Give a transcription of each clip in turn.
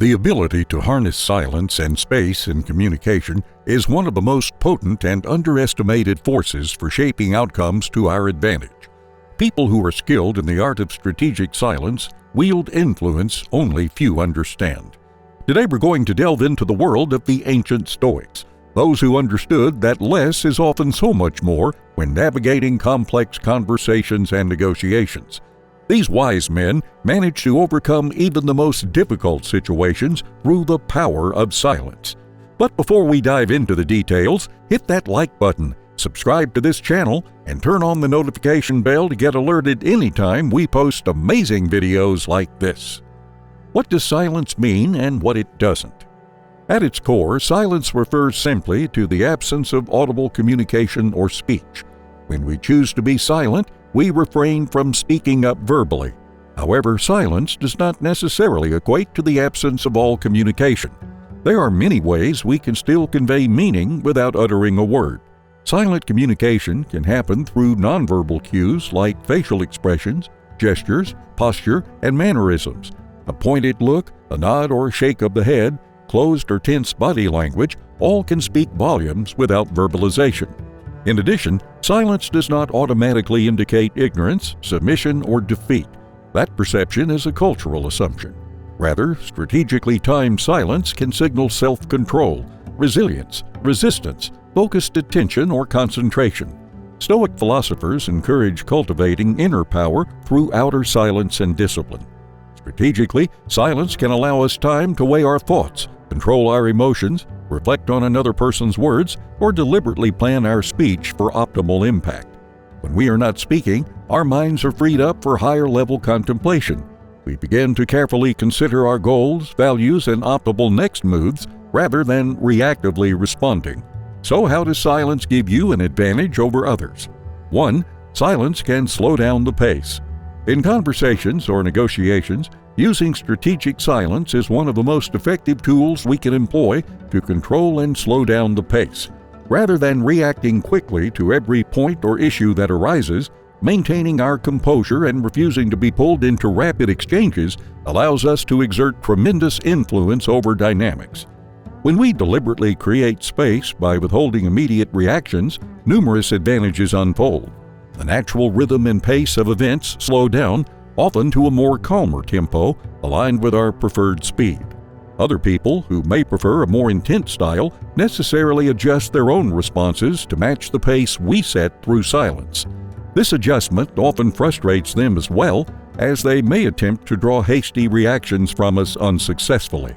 The ability to harness silence and space in communication is one of the most potent and underestimated forces for shaping outcomes to our advantage. People who are skilled in the art of strategic silence wield influence only few understand. Today we're going to delve into the world of the ancient Stoics, those who understood that less is often so much more when navigating complex conversations and negotiations. These wise men managed to overcome even the most difficult situations through the power of silence. But before we dive into the details, hit that like button, subscribe to this channel, and turn on the notification bell to get alerted anytime we post amazing videos like this. What does silence mean and what it doesn't? At its core, silence refers simply to the absence of audible communication or speech. When we choose to be silent, we refrain from speaking up verbally. However, silence does not necessarily equate to the absence of all communication. There are many ways we can still convey meaning without uttering a word. Silent communication can happen through nonverbal cues like facial expressions, gestures, posture, and mannerisms. A pointed look, a nod or shake of the head, closed or tense body language all can speak volumes without verbalization. In addition, silence does not automatically indicate ignorance, submission, or defeat. That perception is a cultural assumption. Rather, strategically timed silence can signal self-control, resilience, resistance, focused attention, or concentration. Stoic philosophers encourage cultivating inner power through outer silence and discipline. Strategically, silence can allow us time to weigh our thoughts, control our emotions, reflect on another person's words, or deliberately plan our speech for optimal impact. When we are not speaking, our minds are freed up for higher-level contemplation. We begin to carefully consider our goals, values, and optimal next moves rather than reactively responding. So how does silence give you an advantage over others? 1. Silence can slow down the pace. In conversations or negotiations, using strategic silence is one of the most effective tools we can employ to control and slow down the pace. Rather than reacting quickly to every point or issue that arises, maintaining our composure and refusing to be pulled into rapid exchanges allows us to exert tremendous influence over dynamics. When we deliberately create space by withholding immediate reactions, numerous advantages unfold. The natural rhythm and pace of events slow down, often to a more calmer tempo, aligned with our preferred speed. Other people, who may prefer a more intense style, necessarily adjust their own responses to match the pace we set through silence. This adjustment often frustrates them as well, as they may attempt to draw hasty reactions from us unsuccessfully.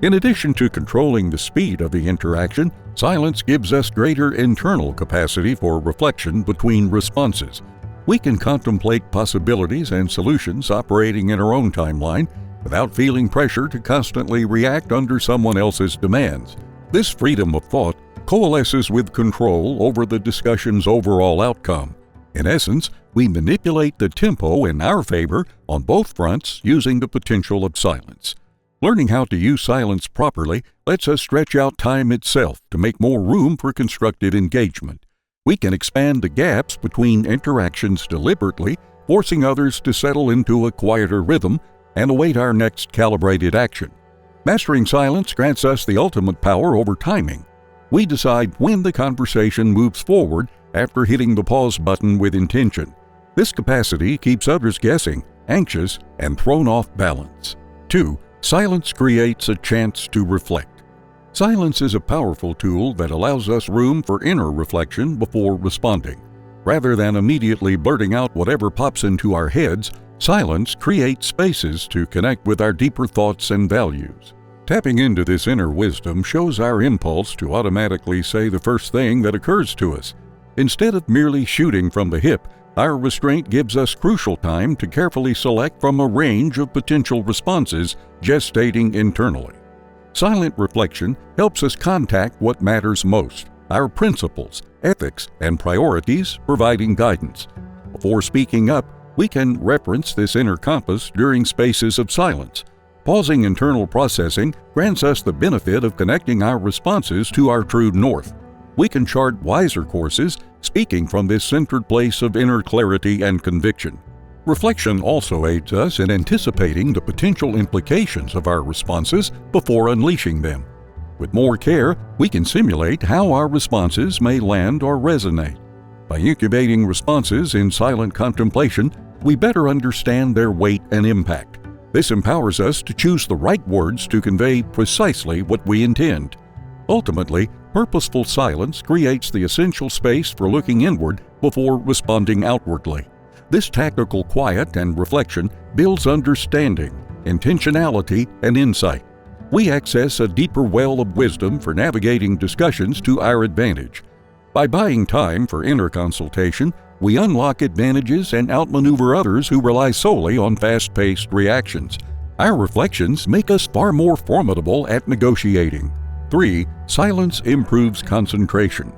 In addition to controlling the speed of the interaction, silence gives us greater internal capacity for reflection between responses. We can contemplate possibilities and solutions operating in our own timeline without feeling pressure to constantly react under someone else's demands. This freedom of thought coalesces with control over the discussion's overall outcome. In essence, we manipulate the tempo in our favor on both fronts using the potential of silence. Learning how to use silence properly lets us stretch out time itself to make more room for constructive engagement. We can expand the gaps between interactions deliberately, forcing others to settle into a quieter rhythm and await our next calibrated action. Mastering silence grants us the ultimate power over timing. We decide when the conversation moves forward after hitting the pause button with intention. This capacity keeps others guessing, anxious, and thrown off balance. 2. Silence creates a chance to reflect. Silence is a powerful tool that allows us room for inner reflection before responding. Rather than immediately blurting out whatever pops into our heads, silence creates spaces to connect with our deeper thoughts and values. Tapping into this inner wisdom shows our impulse to automatically say the first thing that occurs to us. Instead of merely shooting from the hip, our restraint gives us crucial time to carefully select from a range of potential responses gestating internally. Silent reflection helps us contact what matters most, our principles, ethics, and priorities, providing guidance. Before speaking up, we can reference this inner compass during spaces of silence. Pausing internal processing grants us the benefit of connecting our responses to our true north. We can chart wiser courses, speaking from this centered place of inner clarity and conviction. Reflection also aids us in anticipating the potential implications of our responses before unleashing them. With more care, we can simulate how our responses may land or resonate. By incubating responses in silent contemplation, we better understand their weight and impact. This empowers us to choose the right words to convey precisely what we intend. Ultimately, purposeful silence creates the essential space for looking inward before responding outwardly. This tactical quiet and reflection builds understanding, intentionality, and insight. We access a deeper well of wisdom for navigating discussions to our advantage. By buying time for inner consultation, we unlock advantages and outmaneuver others who rely solely on fast-paced reactions. Our reflections make us far more formidable at negotiating. 3. Silence improves concentration.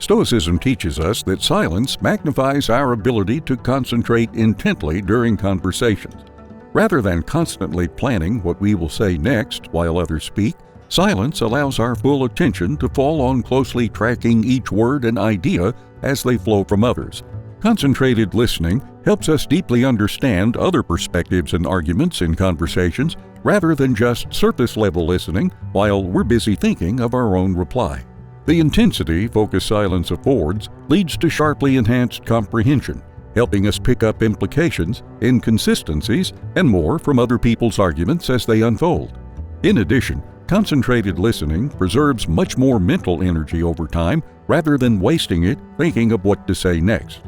Stoicism teaches us that silence magnifies our ability to concentrate intently during conversations. Rather than constantly planning what we will say next while others speak, silence allows our full attention to fall on closely tracking each word and idea as they flow from others. Concentrated listening helps us deeply understand other perspectives and arguments in conversations rather than just surface-level listening while we're busy thinking of our own reply. The intensity focused silence affords leads to sharply enhanced comprehension, helping us pick up implications, inconsistencies, and more from other people's arguments as they unfold. In addition, concentrated listening preserves much more mental energy over time rather than wasting it thinking of what to say next.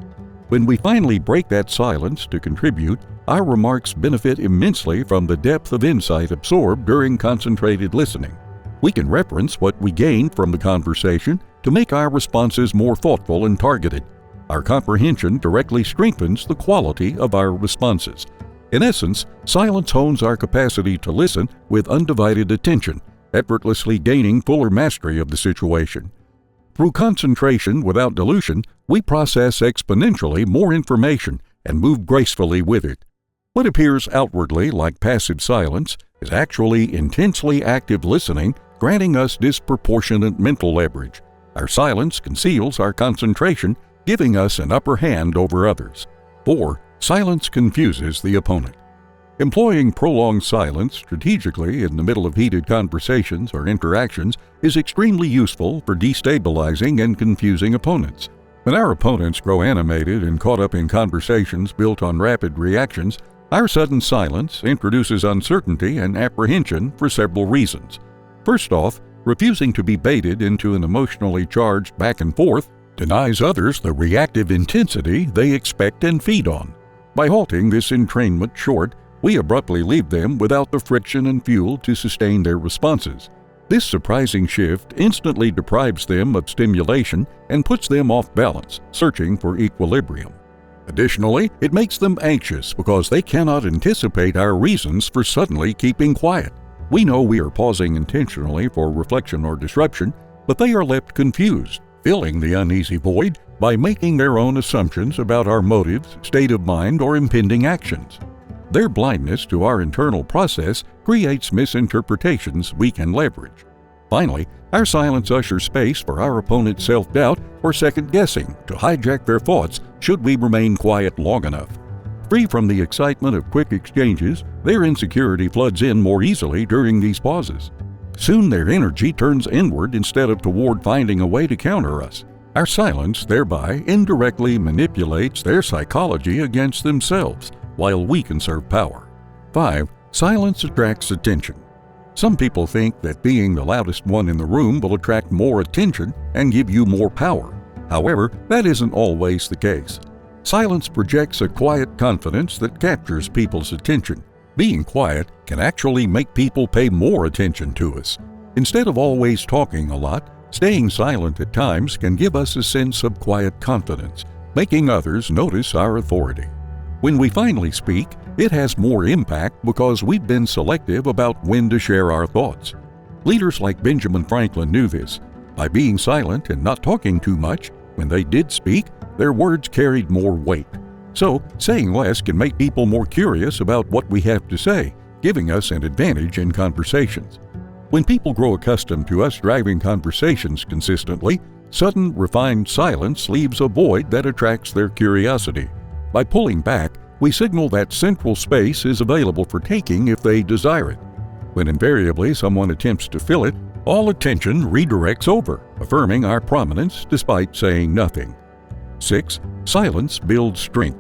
When we finally break that silence to contribute, our remarks benefit immensely from the depth of insight absorbed during concentrated listening. We can reference what we gained from the conversation to make our responses more thoughtful and targeted. Our comprehension directly strengthens the quality of our responses. In essence, silence hones our capacity to listen with undivided attention, effortlessly gaining fuller mastery of the situation. Through concentration without dilution, we process exponentially more information and move gracefully with it. What appears outwardly like passive silence is actually intensely active listening, granting us disproportionate mental leverage. Our silence conceals our concentration, giving us an upper hand over others. 4. Silence confuses the opponent. Employing prolonged silence strategically in the middle of heated conversations or interactions is extremely useful for destabilizing and confusing opponents. When our opponents grow animated and caught up in conversations built on rapid reactions, our sudden silence introduces uncertainty and apprehension for several reasons. First off, refusing to be baited into an emotionally charged back and forth denies others the reactive intensity they expect and feed on. By halting this entrainment short, we abruptly leave them without the friction and fuel to sustain their responses. This surprising shift instantly deprives them of stimulation and puts them off balance, searching for equilibrium. Additionally, it makes them anxious because they cannot anticipate our reasons for suddenly keeping quiet. We know we are pausing intentionally for reflection or disruption, but they are left confused, filling the uneasy void by making their own assumptions about our motives, state of mind, or impending actions. Their blindness to our internal process creates misinterpretations we can leverage. Finally, our silence ushers space for our opponent's self-doubt or second-guessing to hijack their thoughts should we remain quiet long enough. Free from the excitement of quick exchanges, their insecurity floods in more easily during these pauses. Soon their energy turns inward instead of toward finding a way to counter us. Our silence thereby indirectly manipulates their psychology against themselves, while we conserve power. 5. Silence attracts attention. Some people think that being the loudest one in the room will attract more attention and give you more power. However, that isn't always the case. Silence projects a quiet confidence that captures people's attention. Being quiet can actually make people pay more attention to us. Instead of always talking a lot, staying silent at times can give us a sense of quiet confidence, making others notice our authority. When we finally speak, it has more impact because we've been selective about when to share our thoughts. Leaders like Benjamin Franklin knew this. By being silent and not talking too much, when they did speak, their words carried more weight. So, saying less can make people more curious about what we have to say, giving us an advantage in conversations. When people grow accustomed to us driving conversations consistently, sudden, refined silence leaves a void that attracts their curiosity. By pulling back, we signal that central space is available for taking if they desire it. When invariably someone attempts to fill it, all attention redirects over, affirming our prominence despite saying nothing. 6. Silence builds strength.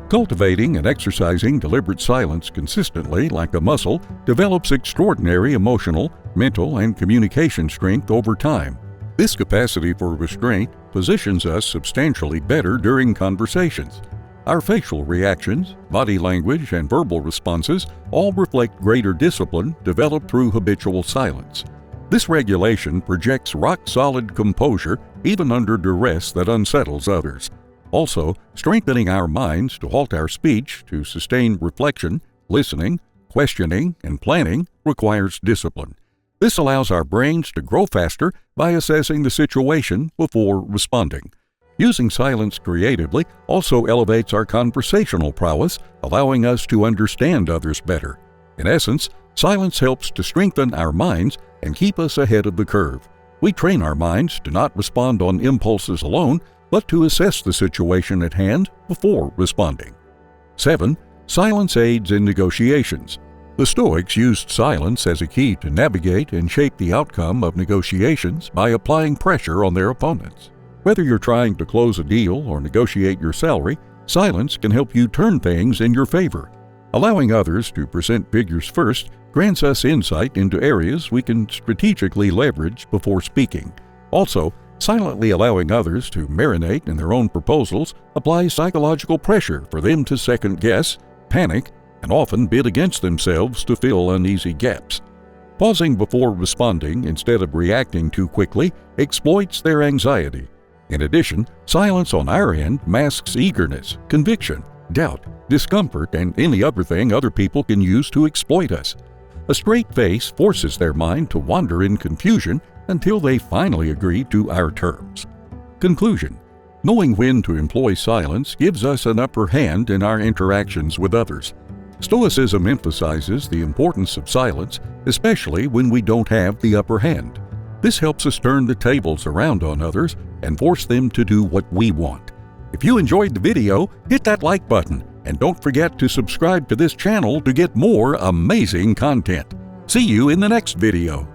Cultivating and exercising deliberate silence consistently, like a muscle, develops extraordinary emotional, mental, and communication strength over time. This capacity for restraint positions us substantially better during conversations. Our facial reactions, body language, and verbal responses all reflect greater discipline developed through habitual silence. This regulation projects rock-solid composure even under duress that unsettles others. Also, strengthening our minds to halt our speech to sustain reflection, listening, questioning, and planning requires discipline. This allows our brains to grow faster by assessing the situation before responding. Using silence creatively also elevates our conversational prowess, allowing us to understand others better. In essence, silence helps to strengthen our minds and keep us ahead of the curve. We train our minds to not respond on impulses alone, but to assess the situation at hand before responding. 7. Silence aids in negotiations. The Stoics used silence as a key to navigate and shape the outcome of negotiations by applying pressure on their opponents. Whether you're trying to close a deal or negotiate your salary, silence can help you turn things in your favor. Allowing others to present figures first grants us insight into areas we can strategically leverage before speaking. Also, silently allowing others to marinate in their own proposals applies psychological pressure for them to second-guess, panic, and often bid against themselves to fill uneasy gaps. Pausing before responding instead of reacting too quickly exploits their anxiety. In addition, silence on our end masks eagerness, conviction, doubt, discomfort, and any other thing other people can use to exploit us. A straight face forces their mind to wander in confusion until they finally agree to our terms. Conclusion: knowing when to employ silence gives us an upper hand in our interactions with others. Stoicism emphasizes the importance of silence, especially when we don't have the upper hand. This helps us turn the tables around on others and force them to do what we want. If you enjoyed the video, hit that like button and don't forget to subscribe to this channel to get more amazing content. See you in the next video.